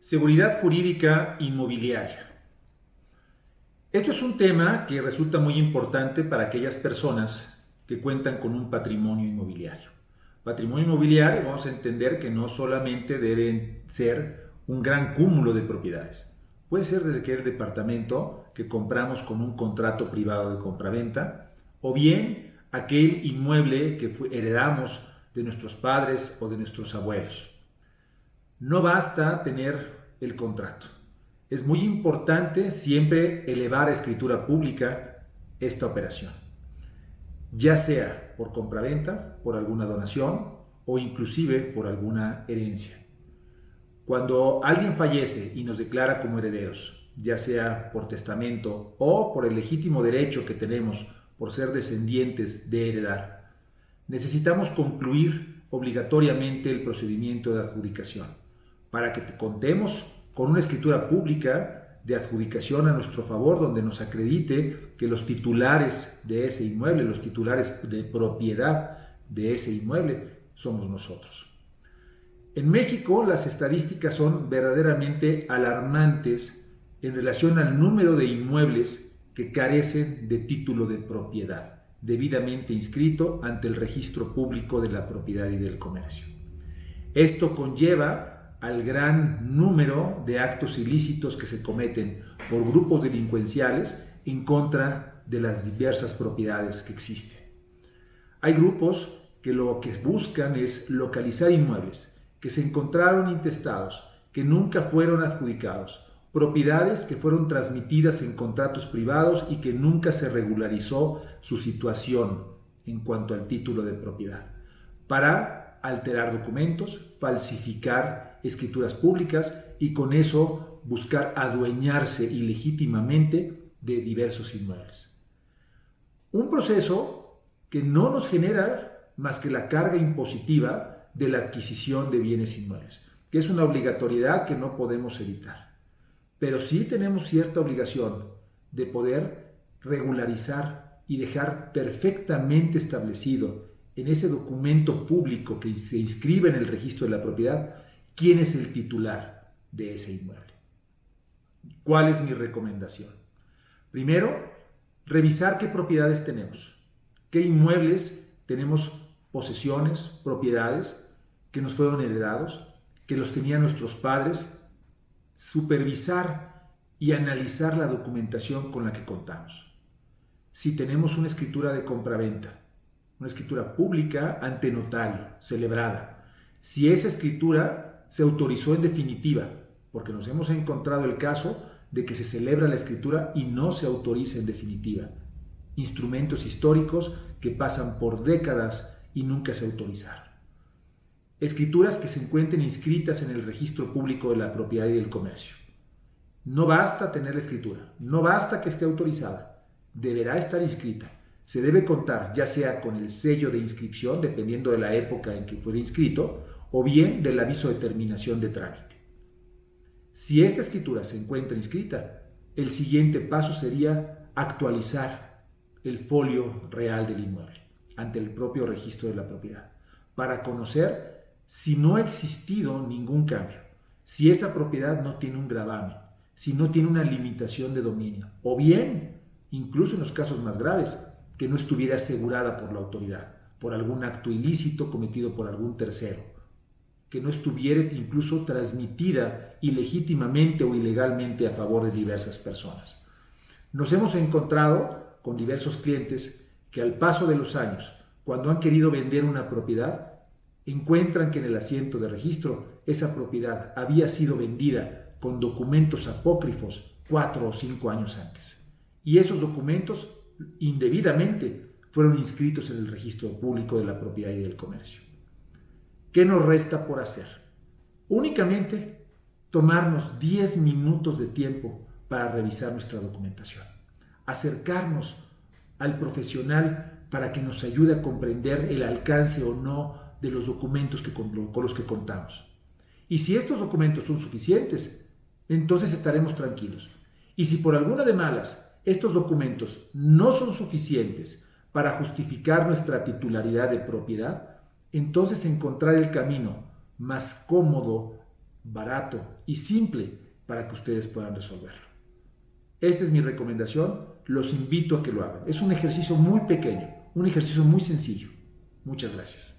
Seguridad jurídica inmobiliaria. Esto es un tema que resulta muy importante para aquellas personas que cuentan con un patrimonio inmobiliario. Patrimonio inmobiliario vamos a entender que no solamente deben ser un gran cúmulo de propiedades. Puede ser desde que el departamento que compramos con un contrato privado de compraventa o bien aquel inmueble que heredamos de nuestros padres o de nuestros abuelos. No basta tener el contrato. Es muy importante siempre elevar a escritura pública esta operación, ya sea por compraventa, por alguna donación o inclusive por alguna herencia. Cuando alguien fallece y nos declara como herederos, ya sea por testamento o por el legítimo derecho que tenemos por ser descendientes de heredar, necesitamos concluir obligatoriamente el procedimiento de adjudicación para que contemos con una escritura pública de adjudicación a nuestro favor, donde nos acredite que los titulares de ese inmueble, los titulares de propiedad de ese inmueble, somos nosotros. En México, las estadísticas son verdaderamente alarmantes en relación al número de inmuebles que carecen de título de propiedad, debidamente inscrito ante el registro público de la propiedad y del comercio. Esto conlleva al gran número de actos ilícitos que se cometen por grupos delincuenciales en contra de las diversas propiedades que existen. Hay grupos que lo que buscan es localizar inmuebles que se encontraron intestados, que nunca fueron adjudicados, propiedades que fueron transmitidas en contratos privados y que nunca se regularizó su situación en cuanto al título de propiedad, para alterar documentos, falsificar escrituras públicas y con eso buscar adueñarse ilegítimamente de diversos inmuebles. Un proceso que no nos genera más que la carga impositiva de la adquisición de bienes inmuebles, que es una obligatoriedad que no podemos evitar. Pero sí tenemos cierta obligación de poder regularizar y dejar perfectamente establecido en ese documento público que se inscribe en el registro de la propiedad quién es el titular de ese inmueble. ¿Cuál es mi recomendación? Primero, revisar qué propiedades tenemos, qué inmuebles tenemos, posesiones, propiedades que nos fueron heredados, que los tenían nuestros padres, supervisar y analizar la documentación con la que contamos. Si tenemos una escritura de compraventa, una escritura pública ante notario, celebrada, si esa escritura se autorizó en definitiva, porque nos hemos encontrado el caso de que se celebra la escritura y no se autoriza en definitiva. Instrumentos históricos que pasan por décadas y nunca se autorizaron. Escrituras que se encuentren inscritas en el registro público de la propiedad y del comercio. No basta tener la escritura, no basta que esté autorizada, deberá estar inscrita. Se debe contar ya sea con el sello de inscripción, dependiendo de la época en que fue inscrito, o bien del aviso de terminación de trámite. Si esta escritura se encuentra inscrita, el siguiente paso sería actualizar el folio real del inmueble ante el propio registro de la propiedad, para conocer si no ha existido ningún cambio, si esa propiedad no tiene un gravamen, si no tiene una limitación de dominio, o bien, incluso en los casos más graves, que no estuviera asegurada por la autoridad, por algún acto ilícito cometido por algún tercero, que no estuviera incluso transmitida ilegítimamente o ilegalmente a favor de diversas personas. Nos hemos encontrado con diversos clientes que al paso de los años, cuando han querido vender una propiedad, encuentran que en el asiento de registro esa propiedad había sido vendida con documentos apócrifos 4 o 5 años antes. Y esos documentos indebidamente fueron inscritos en el registro público de la propiedad y del comercio. ¿Qué nos resta por hacer? Únicamente tomarnos 10 minutos de tiempo para revisar nuestra documentación, acercarnos al profesional para que nos ayude a comprender el alcance o no de los documentos con los que contamos. Y si estos documentos son suficientes, entonces estaremos tranquilos. Y si por alguna de malas estos documentos no son suficientes para justificar nuestra titularidad de propiedad, entonces encontrar el camino más cómodo barato y simple para que ustedes puedan resolverlo. Esta es mi recomendación, los invito a que lo hagan. Es un ejercicio muy pequeño, un ejercicio muy sencillo. Muchas gracias.